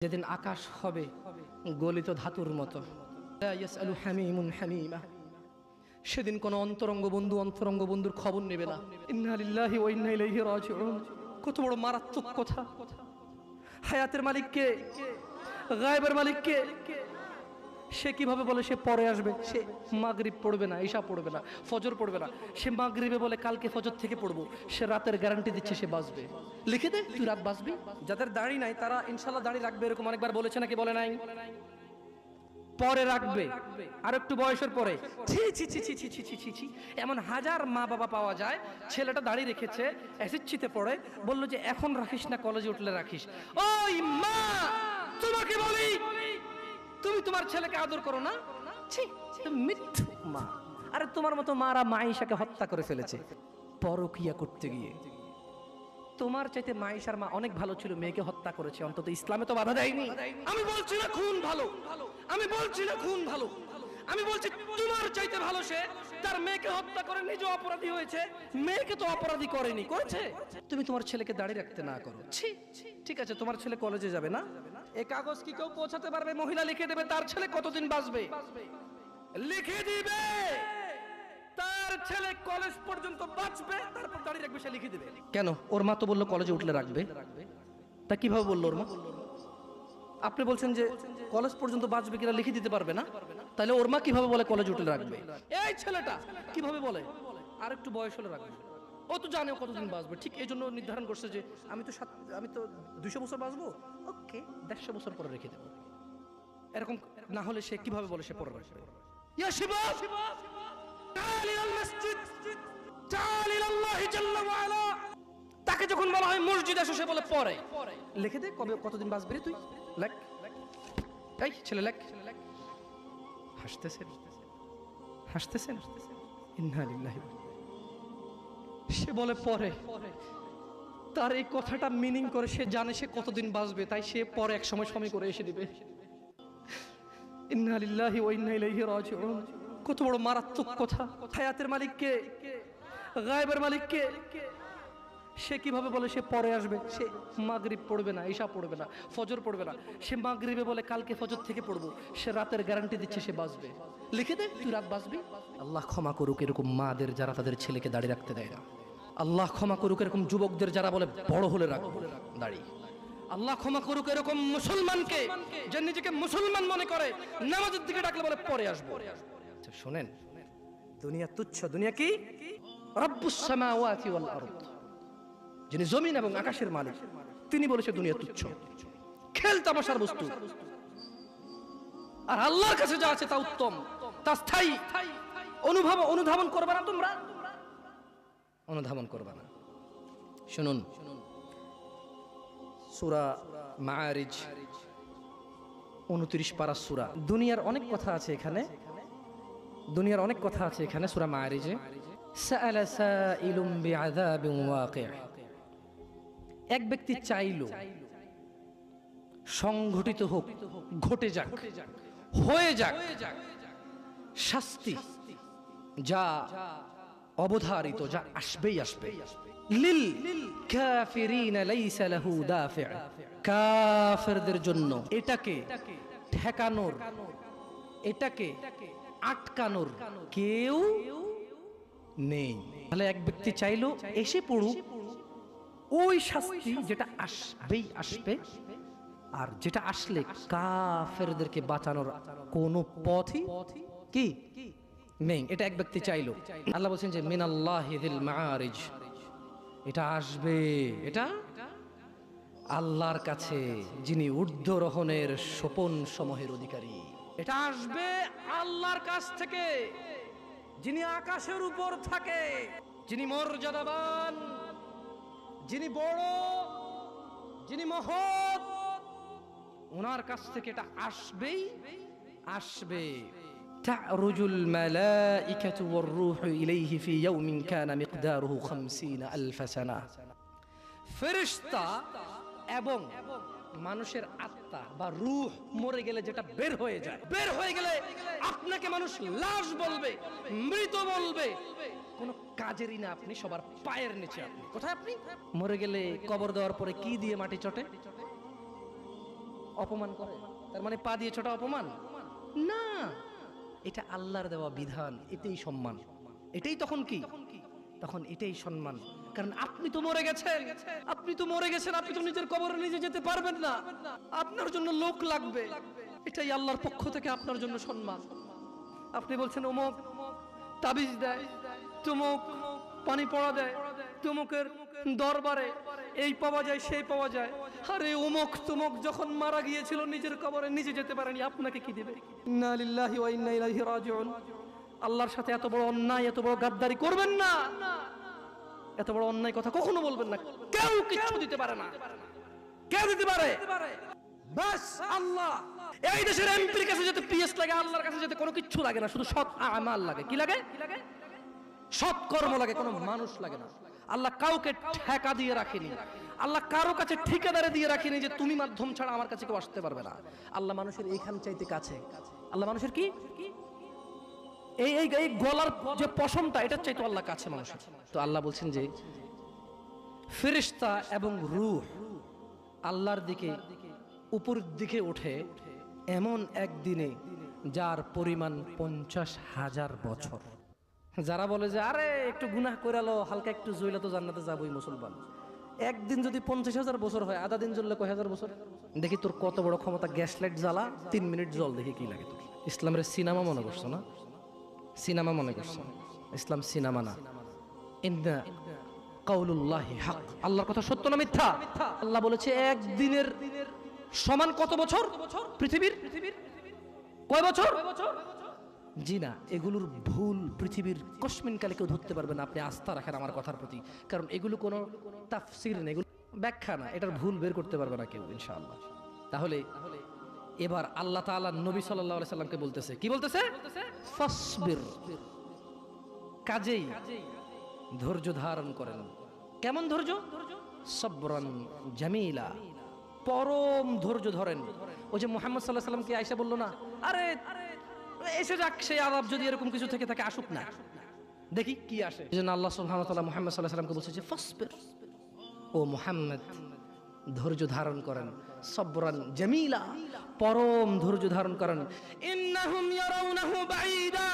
যেদিন আকাশ হবে গলিত ধাতুর মতো, সেদিন কোন অন্তরঙ্গ বন্ধুর খবর নেবে না। ইন্না লিল্লাহি ওয়া ইন্না ইলাইহি রাজিউন। কত বড় মারাত্মক কথা! হায়াতের মালিককে, গায়েবের মালিককে সে কিভাবে বলে সে পরে আসবে? সে মাগরিব পড়বে না, ঈশা পড়বে না, ফজর পড়বে না। সে মাগরিবে বলে কালকে ফজর থেকে পড়বো। সে রাতের গ্যারান্টি দিচ্ছে সে বাঁচবে। লিখে দে, তুই রাত বাঁচবি। যাদের দাড়ি নাই তারা ইনশাল্লাহ দাড়ি রাখবে, এরকম অনেকবার বলেছে নাকি বলে নাই? পরে রাখবে, আর একটু বয়সের পরে। ছি ছি ছি ছি ছি ছি ছি ছি ছি। এমন হাজার মা বাবা পাওয়া যায়, ছেলেটা দাড়ি রেখেছে, এসএসসিতে পড়ে, বললো যে এখন রাখিস না, কলেজে উঠলে রাখিস। ওই মা, তোমাকে বলি, তুমি তোমার ছেলেকে আদর করো না? ছি, মিথ্যু মা। আরে তোমার মতো মারা মাইশাকে হত্যা করে ফেলেছে পরকিয়া করতে গিয়ে। তোমার চাইতে মাইশার মা অনেক ভালো ছিল, মেয়েকে হত্যা করেছে, অন্তত ইসলামে তো বাধা দেয়নি। আমি বলছি না খুন ভালো, আমি বলছি না খুন ভালো, আমি বলছি তোমার চাইতে ভালো সে তার মেয়েকে হত্যা করে নিজে অপরাধী হয়েছে, মেয়েকে তো অপরাধী করেনি, করেছে। তুমি তোমার ছেলেকে দাঁড়িয়ে রাখতে না করো। ছি, ঠিক আছে, তোমার ছেলে কলেজে যাবে না, এই কাগজ কি কেউ পৌঁছাতে পারবে? মহিলা লিখে দেবে তার ছেলে কতদিন বাঁচবে, লিখে দিবে তার ছেলে কলেজ পর্যন্ত বাঁচবে, তারপর দাঁড়িয়ে রাখবে, সে লিখে দিবে। কেন? ওর মা তো বললো কলেজে উঠলে রাখবে। তা কিভাবে বললো ওর মা? আপনি বলছেন যে কলেজ পর্যন্ত বাঁচবে কিনা লিখে দিতে পারবে না, তাহলে ওর মা কিভাবে বলে কলেজে উঠলে রাখবে? এই ছেলেটা কিভাবে বলে আর একটু বয়স হলে রাখবে? ও তো জানে ও কতদিন বাঁচবে, ঠিক এই জন্য নির্ধারণ করছে যে আমি তো 200 বছর বাঁচবো, ওকে 150 বছর পরে রেখে দেবো। এরকম না হলে সে কিভাবে বলে সে পরে রাখবে? ইয়া শিবাব, তাআল ইলাল মসজিদ, তাআল ইলাল্লাহি জাল্লা ওয়া আলা। তাকে যখন বলা হয় মসজিদে আসো, সে বলে পরে। লিখে দে কবে কতদিন বাঁচবি রে তুই, লেখ। এই ছেলে লেখ। হাসতেছেন, হাসতেছেন। ইন্না লিল্লাহি। সে বলে পরে। তার এই কথাটা মিনিং করে সে জানে সে কতদিন বাঁচবে, তাই সে পরে এক সময় করে এসে দিবে। ইন্না লিল্লাহি ওয়া ইন্না ইলাইহি রাজিউন। কত বড় মারাত্মক কথা! হায়াতের মালিককে, গায়েবের মালিককে সে কিভাবে বলে সে পরে আসবে? সে মাগরিব পড়বে না, ঈশা পড়বে না, ফজর পড়বে না। সে মাগরিবে বলে কালকে ফজর থেকে পড়বো। সে রাতের গ্যারান্টি দিচ্ছে সে বাঁচবে। লিখে দে, তুই রাত বাঁচবি। আল্লাহ ক্ষমা করুক এরকম মাদের যারা তাদের ছেলেকে দাঁড়িয়ে রাখতে দেয় না। আল্লাহ ক্ষমা করুক এরকম যুবকদের যারা বলে বড় হলে রাখবো দাড়ি। আল্লাহ ক্ষমা করুক এরকম মুসলমানকে যে নিজেকে মুসলমান মনে করে, নামাজের দিকে ডাকলে বলে পরে আসবো। আচ্ছা শোনেন, দুনিয়া তুচ্ছ। দুনিয়া কি? রব্বুস সামাওয়াতি ওয়াল আরদ, যিনি জমিন এবং আকাশের মালিক, তিনি বলেছে দুনিয়া তুচ্ছ, খেল তামাশার বস্তু। আর আল্লাহর কাছে যা আছে তা উত্তম, তা স্থায়ী। অনুধাবন করবে না তোমরা, অনুধাবন করবে না। শুনুন, সূরা মাআরিজ 29 পারা সূরা। দুনিয়ার অনেক কথা আছে এখানে, দুনিয়ার অনেক কথা আছে এখানে সূরা মাআরিজে। সাআলা সাইলুম বিআযাবিন ওয়াকি'। এক ব্যক্তি চাইল সংঘটিত হোক, ঘটে যাক, হয়ে যাক শাস্তি, যা অবধারিত, যা আসবেই আসবে। লিল কাফিরিনা লাইসা লাহু দাফি'। কাফেরদের জন্য এটাকে ঠেকানোর, এটাকে আটকানোর কেউ নেই। তাহলে এক ব্যক্তি চাইলো এসে পড়ুক ওই শাস্তি যেটা আসবেই আসবে, আর যেটা আসলে কাফেরদেরকে বাঁচানোর কোনো পথই কি নেই। এটা এক ব্যক্তি চাইলো। আল্লাহ বলছেন যে মিনাল্লাহি যিল মাআরিজ, এটা আসবে, এটা আল্লাহর কাছে যিনি ঊর্ধ্বরোহণের সোপন সমূহের অধিকারী। এটা আসবে আল্লাহর কাছ থেকে, যিনি আকাশের উপর থাকে, যিনি মর্যাদাবান, যিনি বড়, যিনি মহৎ, ওনার কাছ থেকে এটা আসবেই আসবে। তা'রুজুল মালাইকাতু ওয়ার রূহু ইলাইহি ফি ইয়াউমিন কানা মিকদারুহু 50,000 সানাহ। ফেরেশতা এবং মানুষের আত্মা বা রূহ মরে গেলে যেটা বের হয়ে যায়, বের হয়ে গেলে আপনাকে মানুষ লাশ বলবে, মৃত বলবে, কোনো কাজেরই না আপনি, সবার পায়ের নিচে আপনি। কোথায় আপনি? মরে গেলে কবর দেওয়ার পরে কি দিয়ে মাটি চটে? অপমান করে? তার মানে পা দিয়ে ছোটা অপমান না, এটা আল্লাহর দেওয়া বিধান, এটাই সম্মান। এটাই তখন কি? তখন এটাই সম্মান। কারণ আপনি তো মরে গেছেন, আপনি তো মরে গেছেন, আপনি তো নিজের কবরে নিজে যেতে পারবেন না, আপনার জন্য লোক লাগবে। এটাই আল্লাহর পক্ষ থেকে আপনার জন্য সম্মান। আপনি বলছেন অমুক তাবিজ দেয়, তুমুক পানি পড়া দেয়, তুমুকের দরবারে এই পাওয়া যায় সেই পাওয়া যায়। আরে অমুক তুমুক যখন মারা গিয়েছিল নিজের কবরে নিজে যেতে পারেনি, আপনাকে কি দিবে? ইন্না লিল্লাহি ওয়া ইন্না ইলাইহি রাজিউন। আল্লাহর সাথে এত বড় অন্যায়, এত বড় গাদ্দারি করবেন না, এত বড় অন্যায় কথা কখনো বলবেন না। কেউ কিচ্ছু দিতে পারে না। কে দিতে পারে? বাস আল্লাহ। এই দেশের এমপির কাছে যেতে পিএস লাগে, আল্লাহর কাছে যেতে কোনো কিচ্ছু লাগে না, শুধু সৎ আমাল লাগে। কি লাগে? সৎ কর্ম লাগে, কোনো মানুষ লাগে না। আল্লাহ কাউকে ঠেকা দিয়ে রাখেনি, আল্লাহ কারো কাছে ঠিকাদারে দিয়ে রাখেনি যে তুমি মাধ্যম ছাড়া আমার কাছে কেউ আসতে পারবে না। আল্লাহ মানুষের এইখান চাইতে কাছে। আল্লাহ মানুষের কি এই এই এই গলার যে পশমটা, এটা চাইতো আল্লাহ কাছে মানুষের। তো আল্লাহ বলছেন যে ফেরেশতা এবং রূহ আল্লাহর দিকে উপরের দিকে ওঠে এমন একদিনে যার পরিমাণ 50,000 বছর। যারা বলে যে আরে একটু গুনাহ করে লো, হালকা একটু জ্বলে তো জান্নাতে যাবই মুসলমান, একদিন যদি 50,000 বছর হয়, আধা দিন জ্বললে কয় হাজার বছর? দেখি তোর কত বড় ক্ষমতা, গ্যাস লাইট জ্বালা, 3 মিনিট জল, দেখি কি লাগে তোর। ইসলামের সিনেমা মনে করছো না? সিনেমা মনে করছো? ইসলাম সিনেমা না। ইন্না কাউলুল্লাহি হক, আল্লাহর কথা সত্য না মিথ্যা? আল্লাহ বলেছে একদিনের সমান কত বছর? পৃথিবীর কয় বছর? জি না, এগুলোর ভুল পৃথিবীর কসমিন কালে কেউ ধরতে পারবে না। আপনি আস্থা রাখেন আমার কথার প্রতি, কারণ এগুলো কোনো তাফসীর না, এগুলো ব্যাখ্যা না, এটার ভুল বের করতে পারবে না কেউ ইনশাআল্লাহ। তাহলে এবার আল্লাহ তাআলা নবী সাল্লাল্লাহু আলাইহি সাল্লামকে বলতেছে, কি বলতেছে? ফাসবির, কাজেই ধৈর্য ধারণ করেন। কেমন ধৈর্য? সবরান জামিলা, পরম ধৈর্য ধরেন। ওই যে মুহাম্মদ সাল্লাল্লাহু আলাইহি সাল্লামকে আয়েশা বলল না, আরে এসে যাক সেই আযাব, যদি এরকম কিছু থেকে থাকে আসুক না, দেখি কি আসে। এজন্য আল্লাহ সুবহানাহু ওয়া তাআলা মুহাম্মদ সাল্লাল্লাহু আলাইহি সাল্লামকে বলছে যে ফাসবির, ও মুহাম্মদ ধৈর্য ধারণ করেন, সবরান জামিলা, পরম ধৈর্য ধারণ করেন। ইন্নাহুম ইয়ারাউনাহু বাঈদা,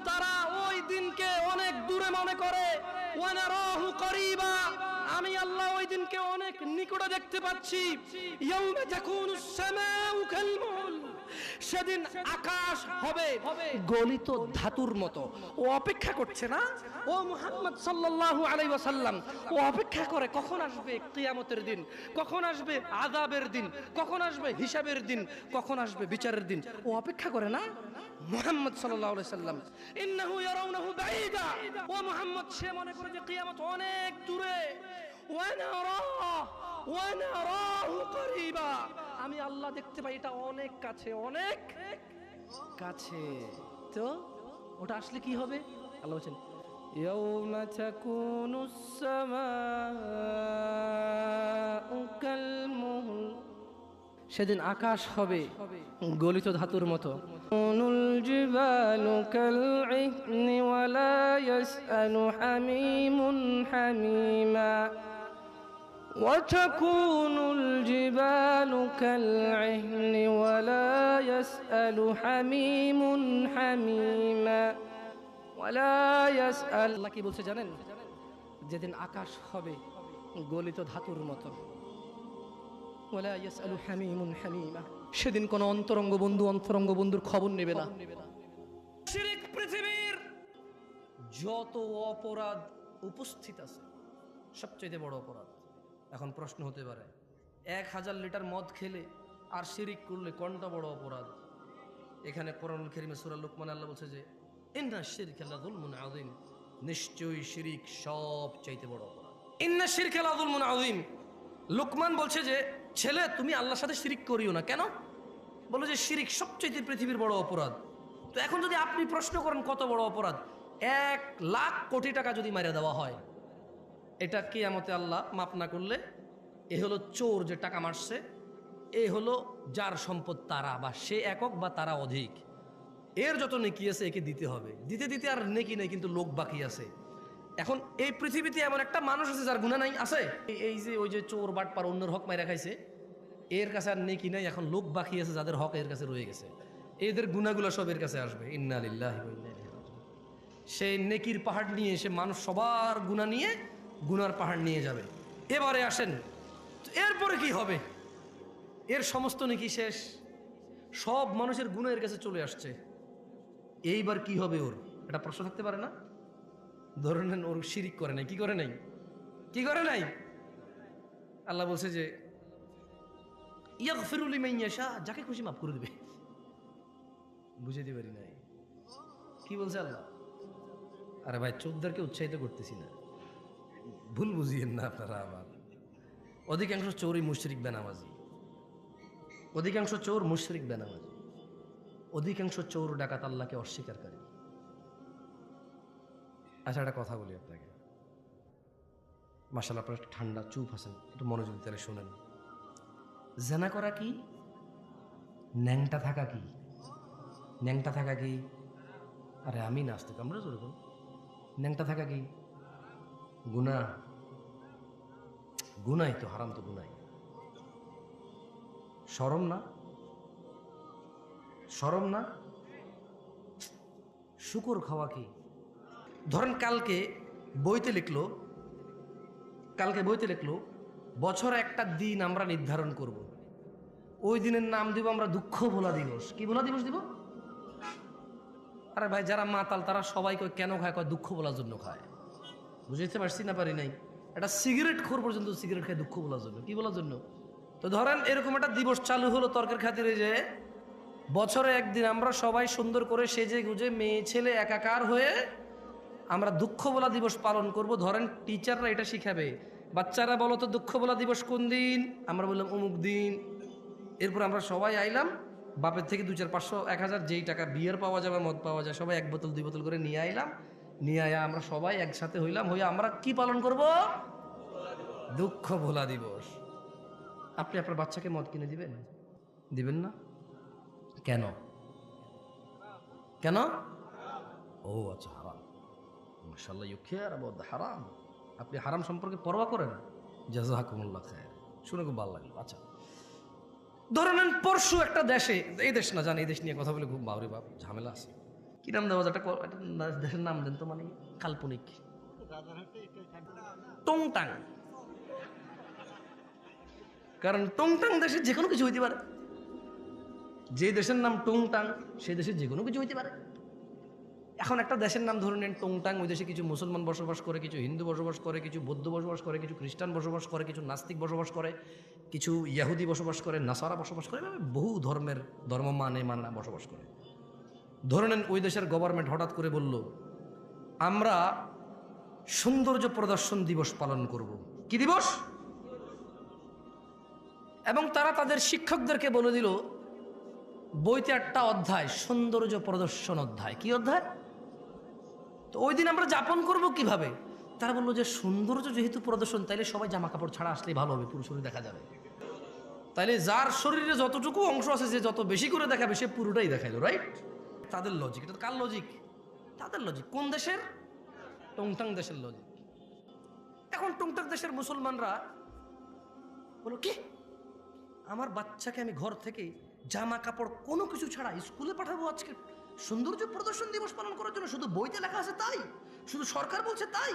তারা ওই দিনকে অনেক দূরে মনে করে, ওয়া নারাহু করিবা, আমি আল্লাহ ওই দিনকে অনেক নিকটে দেখতে পাচ্ছি। ইয়াউমা তাকুনুস সামাউ কালমুল, সেদিন আকাশ হবে গলিত ধাতুর মতো। ও অপেক্ষা করছে না, ও মুহাম্মদ সাল্লাল্লাহু আলাইহি ওয়াসাল্লাম, ও অপেক্ষা করে কখন আসবে কিয়ামতের দিন, কখন আসবে আযাবের দিন, কখন আসবে হিসাবের দিন, কখন আসবে বিচারের দিন। ও অপেক্ষা করে না মুহাম্মদ সাল্লাল্লাহু আলাইহি ওয়াসাল্লাম। ইন্নাহু ইয়ারাউনাহু বাঈদা, ও মুহাম্মদ সে মনে করে যে কিয়ামত অনেক দূরে। ওয়া নারাহু করিবা, আমি আল্লাহ দেখতে পাই এটা অনেক কাছে, অনেক কাছে। তো ওটা আসলে কি হবে? আল্লাহ বলেন ইয়াউমা তাকুনুস সামাউ কালমুহল, সেদিন আকাশ হবে গলিত ধাতুর মতো। নুল জিবালু কালইহনি ওয়া লা ইয়াসআলু হামিমুন হামিমা, وتكون الجبال كالعهن ولا يسأل حميم حميما ولا يسأل। আল্লাহ কি বলছে জানেন? যেদিন আকাশ হবে গলিত ধাতুর মতো, ওয়ালা ইয়াসআলু হামিমুন হামিমা, সেদিন কোন অন্তরঙ্গ বন্ধুর খবর নেবে না। শিরক পৃথিবীর যত অপরাধ উপস্থিত আছে সবচেয়ে বড় অপরাধ। এখন প্রশ্ন হতে পারে 1000 লিটার মদ খেলে আর শিরিক করলে কোনটা বড় অপরাধ? এখানে কোরআনুল কারীমে সূরা লুকমানে আল্লাহ বলছে যে ইন্না শিরকা লাযুলমুন আযীম, নিশ্চয়ই শিরিক সবচাইতে বড় অপরাধ। ইন্না শিরকা লাযুলমুন আযীম, লুকমান বলছে যে ছেলে তুমি আল্লাহর সাথে শিরিক করিও না। কেন? বলে যে শিরিক সবচাইতে পৃথিবীর বড় অপরাধ। তো এখন যদি আপনি প্রশ্ন করেন কত বড় অপরাধ, 1,00,000 কোটি টাকা যদি মাইরা দেওয়া হয়, এটা কিয়ামতে আল্লাহ মাপ না করলে, এ হলো চোর যে টাকা মারছে, এ হলো যার সম্পদ তারা, বা সে একক বা তারা অধিক, এর যত নেকি আছে একে দিতে হবে। দিতে দিতে আর নেকি নেই, কিন্তু লোক বাকি আছে। এখন এই পৃথিবীতে এমন একটা মানুষ আছে যার গুনাহ নাই? আছে? এই যে ওই যে চোর বাটপার অন্যের হক মাইরা খাইছে, এর কাছে আর নেকি নাই, এখন লোক বাকি আছে যাদের হক এর কাছে রয়ে গেছে, এদের গুনাহগুলো সব এর কাছে আসবে। ইন্না লিল্লাহি ওয়া ইন্না ইলাইহি রাজিউন। সেই নেকির পাহাড় নিয়ে এসে মানুষ সবার গুনাহ নিয়ে গুনার পাহাড় নিয়ে যাবে। এবারে আসেন, এরপরে কি হবে? এর সমস্ত নেকি শেষ, সব মানুষের গুনাহ এর কাছে চলে আসছে, এইবার কি হবে ওর? এটা প্রশ্ন থাকতে পারে না? ধরে নেন ওর শিরিক করে নাই, কি করে নাই, কি করে নাই? আল্লাহ বলছে যে ইয়াগফিরু লিমান ইয়াশা, যাকে খুশি মাফ করে দিবে। বুঝাইতে পারি নাই কি বলছে আল্লাহ? আরে ভাই, চোরদেরকে উৎসাহিত করতেছি না, ভুল বুঝিয়েন না আপনারা। আবার অধিকাংশ চোরই মুশরিক বেনামাজি, অধিকাংশ চোর মুশরিক বেনামাজি, অধিকাংশ চোর ডাকাত আল্লাহকে অস্বীকারী। আচ্ছা, একটা কথা বলি আপনাকে, মাশাআল্লাহ আপনারা ঠান্ডা চুপ আছেন, একটু মনোযোগ দিয়ে শোনেন। জেনা করা কি? ন্যাংটা থাকা কি? ন্যাংটা থাকা কি? আরে আমি নাস্তিক, আমরা যেরকম ন্যাংটা থাকা কি? গুনাহ। গুনাই তো, হারাম তো গুনাই। শরম না? শরম না? শুকর খাওয়া কি? ধরেন কালকে বইতে লিখলো, বছরে একটা দিন আমরা নির্ধারণ করব, ওই দিনের নাম দিব আমরা দুঃখ ভোলা দিবস। কি ভোলা দিবস দিব? আরে ভাই, যারা মাতাল তারা সবাই কয় কেন খায়? কয় দুঃখ বলার জন্য খায়। বুঝাইতে পারছি না পারি নাই? একটা সিগারেট খোর পর্যন্ত সিগারেট খায় দুঃখ বলার জন্য। কি বলার জন্য? তো ধরেন এরকম একটা দিবস চালু হলো তর্কের খাতিরে, যে বছরে একদিন আমরা সবাই সুন্দর করে সেজে গুজে মেয়ে ছেলে একাকার হয়ে আমরা দুঃখ বলা দিবস পালন করব। ধরেন টিচাররা এটা শিখাবে, বাচ্চারা বলো তো দুঃখ বলা দিবস কোন দিন? আমরা বললাম অমুক দিন। এরপর আমরা সবাই আইলাম, বাপের থেকে 2, 4, 500, 1000 যেই টাকা বিয়ার পাওয়া যাবে, মদ পাওয়া যায়, সবাই 1 বোতল 2 বোতল করে নিয়ে আইলাম। নিয়ে আয়া আমরা সবাই একসাথে হইলাম, হইয়া আমরা কি পালন করব? দুঃখ ভোলা দিবস। আপনি আপনার বাচ্চাকে মদ কিনে দিবেন? দিবেন না? কেন? কেন? ও আচ্ছা, হারাম। মাশাআল্লাহ, ইউ কেয়ার অ্যাবাউট দ্য হারাম। আপনি হারাম সম্পর্কে পরোয়া করেন? জাযাকুমুল্লাহ খায়র, শুনে খুব ভালো লাগলো। আচ্ছা, ধরে নেন পরশু একটা দেশে, এই দেশ না জানি, এই দেশ নিয়ে কথা বলে খুব বাবরে বাপ ঝামেলা আছে। কি নাম দেওয়া যায়? একটা দেশের নাম দেন তো, মানে কাল্পনিক। টংটাং। কারণ টংটাং দেশে যে কোনো কিছু হইতে পারে। যে দেশের নাম টংটাং সেই দেশে যে কোনো কিছু হইতে পারে। এখন একটা দেশের নাম ধরে নেন টংটাং, ওই দেশে কিছু মুসলমান বসবাস করে, কিছু হিন্দু বসবাস করে, কিছু বৌদ্ধ বসবাস করে, কিছু খ্রিস্টান বসবাস করে, কিছু নাস্তিক বসবাস করে, কিছু ইয়াহুদি বসবাস করে, নাসারা বসবাস করে, এভাবে বহু ধর্মের ধর্ম মানা বসবাস করে। ধরে নেন ওই দেশের গভর্নমেন্ট হঠাৎ করে বলল আমরা সৌন্দর্য প্রদর্শন দিবস পালন করব। কি দিবস? এবং তারা তাদের শিক্ষকদেরকে বলে দিল বইতে একটা অধ্যায়, সৌন্দর্য প্রদর্শন অধ্যায়। কি অধ্যায়? তো ওই দিন আমরা যাপন করব কিভাবে? তারা বললো যে সৌন্দর্য যেহেতু প্রদর্শন, তাইলে সবাই জামা কাপড় ছাড়া আসলেই ভালো হবে, পুরো শরীর দেখা যাবে। তাইলে যার শরীরে যতটুকু অংশ আছে, যে যত বেশি করে দেখাবে সে পুরোটাই দেখাইলো, রাইট? তাদের লজিক। এটা কার লজিক? তাদের লজিক। কোন দেশের? টংটাং দেশের লজিক। এখন টংটাং দেশের মুসলমানরা বলো কি, আমার বাচ্চাকে আমি ঘর থেকে জামা কাপড় কোনো কিছু ছাড়া স্কুলে পাঠাবো আজকে সৌন্দর্য প্রদর্শন দিবস পালন করার জন্য? শুধু বইতে লেখা আছে তাই? শুধু সরকার বলছে তাই?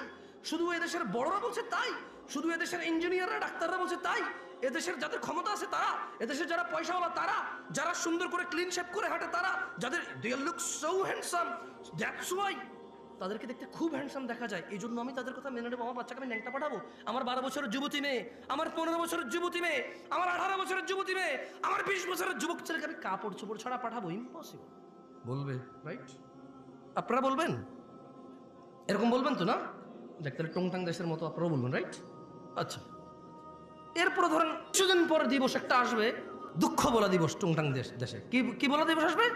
শুধু এদেশের বড়রা বলছে তাই? শুধু এদেশের ইঞ্জিনিয়াররা ডাক্তাররা বলছে তাই? এদেশের যাদের ক্ষমতা আছে তারা, এদেশের যারা পয়সাওয়ালা তারা, যারা সুন্দর করে ক্লিন শেপ করে হাঁটে তারা, যাদের they look so handsome, that's why তাদেরকে দেখতে খুব হ্যান্ডসাম দেখা যায়, এই জন্য আমি তাদের কথা মেনে নেবো। আমার বাচ্চাকে আমি ন্যাংটা পাঠাবো? আমার 12 বছরের যুবতী মেয়ে, আমার 15 বছরের যুবতী মেয়ে, আমার 18 বছরের যুবতী মেয়ে, আমার 20 বছরের যুবক ছেলেকে আমি কাপড় চোপড় ছাড়া পাঠাবো? ইম্পসিবল। বলবে, রাইট? আপনারা বলবেন? এরকম বলবেন তো না? দেখ, তাহলে টংটাং দেশের মতো আপনারাও বলবেন, রাইট? আচ্ছা, এরপরে ধরেন কিছুদিন পর দিবস একটা আসবে, দুঃখ বলা দিবস। টংটাং দেশে কি বলা দিবস আসবে?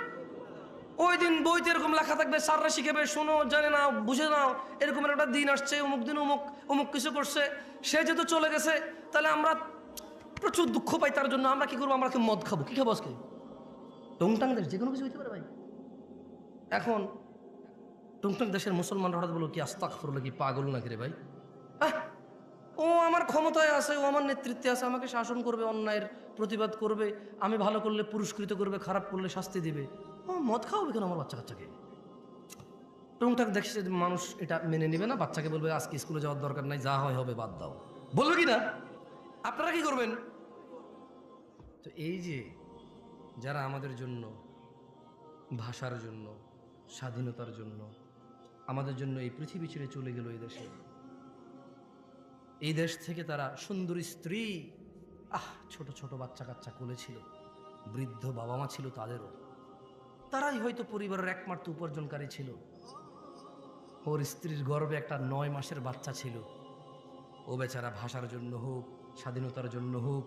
ওই দিন বইতে এরকম লেখা থাকবে, স্যাররা শিখাবে, শোনো, জানে না, বুঝে নাও, এরকম একটা দিন আসছে, অমুক দিন অমুক কিছু করছে, সে যেহেতু চলে গেছে, তাহলে আমরা প্রচুর দুঃখ পাই তার জন্য। আমরা কি করবো? আমরা মদ খাবো। কি খাবো আজকে? টংটাং দেশ যে কোনো কিছু হইতে পারে ভাই। এখন টংটাং দেশের মুসলমানরা হঠাৎ বলো কি আস্তাগফিরুল্লাহ, কি পাগল নাকি রে ভাই? ও আমার ক্ষমতায় আছে, ও আমার নেতৃত্বে আছে, আমাকে শাসন করবে, অন্যায়ের প্রতিবাদ করবে, আমি ভালো করলে পুরস্কৃত করবে, খারাপ করলে শাস্তি দিবে। ও মদ খাওয়াবে কেন আমার বাচ্চা কাচ্চাকে? টুংটাক দেখছে মানুষ এটা মেনে নেবে না, বাচ্চাকে বলবে আজকে স্কুলে যাওয়ার দরকার নাই, যা হয় হবে, বাদ দাও, বলবে কি না? আপনারা কি করবেন? তো এই যে যারা আমাদের জন্য, ভাষার জন্য, স্বাধীনতার জন্য, আমাদের জন্য এই পৃথিবী ছেড়ে চলে গেল, এই দেশ থেকে তারা সুন্দরী স্ত্রী, ছোট ছোট বাচ্চা কাচ্চা কোলে ছিল, বৃদ্ধ বাবা মা ছিল তাদেরও, তারাই হয়তো পরিবারের একমাত্র উপার্জনকারী ছিল। ওর স্ত্রীর গর্ভে একটা 9 মাসের বাচ্চা ছিল। ও বেচারা ভাষার জন্য হোক, স্বাধীনতার জন্য হোক,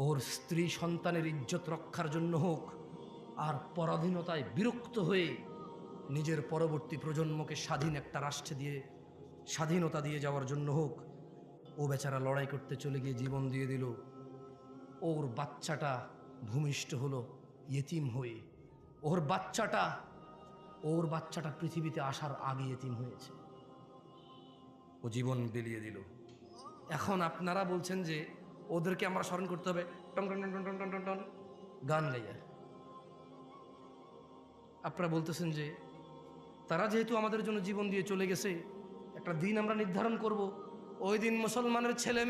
ওর স্ত্রী সন্তানের ইজ্জত রক্ষার জন্য হোক, আর পরাধীনতায় বিরক্ত হয়ে নিজের পরবর্তী প্রজন্মকে স্বাধীন একটা রাষ্ট্রে দিয়ে স্বাধীনতা দিয়ে যাওয়ার জন্য হোক, ও বেচারা লড়াই করতে চলে গিয়ে জীবন দিয়ে দিল। ওর বাচ্চাটা ভূমিষ্ঠ হলো ইয়েতিম হয়ে। ওর বাচ্চাটা পৃথিবীতে আসার আগে ইয়েতিম হয়েছে, ও জীবন বিলিয়ে দিল। এখন আপনারা বলছেন যে ওদেরকে আমরা স্মরণ করতে হবে টন টন টন টন টন টন টন গান গাইয়া। আপনারা বলতেছেন যে তারা যেহেতু আমাদের জন্য জীবন দিয়ে চলে গেছে, একটা দিন আমরা নির্ধারণ করব, ওই দিন মুসলমানের ছেলে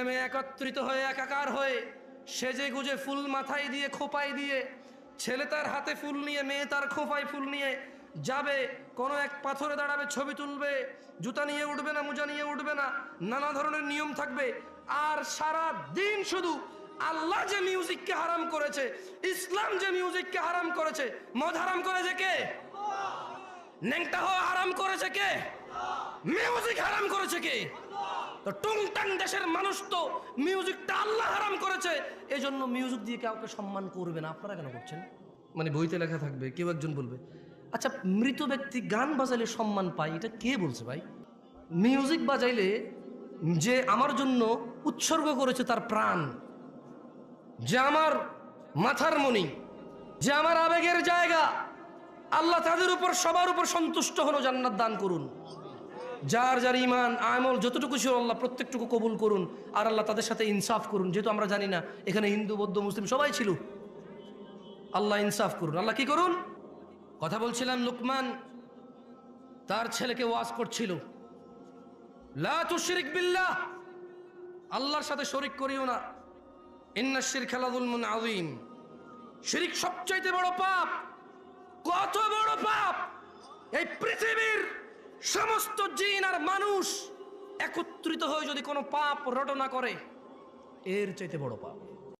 মেয়ে একত্রিত হয়ে একাকার হয়ে সেজে গুজে ফুল মাথায় দিয়ে খোপায় দিয়ে, ছেলে তার হাতে ফুল নিয়ে, মেয়ে তার খোপায় ফুল নিয়ে যাবে, কোনো এক পাথরে দাঁড়াবে, ছবি তুলবে, জুতা নিয়ে উঠবে না, মোজা নিয়ে উঠবে না, নানা ধরনের নিয়ম থাকবে। আর সারা দিন শুধু আল্লাহ যে মিউজিককে হারাম করেছে, ইসলাম যে মিউজিককে হারাম করেছে, মদ হারাম করেছে কে? ন্যাংটা হওয়া হারাম করেছে কে? মিউজিক হারাম করেছে কে? তো টুংটাং দেশের মানুষ তো মিউজিকটা আল্লাহ হারাম করেছে, এজন্য মিউজিক দিয়ে কাউকে সম্মান করবে না। আপনারা কেন করছেন? মানে বইতে লেখা থাকবে, কেউ একজন বলবে আচ্ছা মৃত ব্যক্তি গান বাজাইলে সম্মান পায়, এটা কে বলছে ভাই? মিউজিক বাজাইলে যে আমার জন্য উৎসর্গ করেছে তার প্রাণ, যে আমার মাথার মণি, যে আমার আবেগের জায়গা, আল্লাহ তাদের উপর সবার উপর সন্তুষ্ট হলো, জান্নাত দান করুন। যার যার ইমান আমল যতটুকু ছিল আল্লাহ প্রত্যেকটুকু কবুল করুন, আর আল্লাহ তাদের সাথে ইনসাফ করুন। যেহেতু আমরা জানি না এখানে হিন্দু বৌদ্ধ মুসলিম সবাই ছিল, আল্লাহ ইনসাফ করুন। আল্লাহ কি করুন? কথা বলছিলাম, লুকমান তার ছেলেকে ওয়াজ করছিল, লা তুশরিক বিল্লাহ, আল্লাহর সাথে শরীক করিও না, ইন্নাশ শিরকা লাযুলমুন আযীম, শিরক সবচাইতে বড় পাপ। কত বড় পাপ! এই পৃথিবীর সমস্ত জিন আর মানুষ একত্রিত হয়ে যদি কোনো পাপ রটনা করে, এর চাইতে বড় পাপ।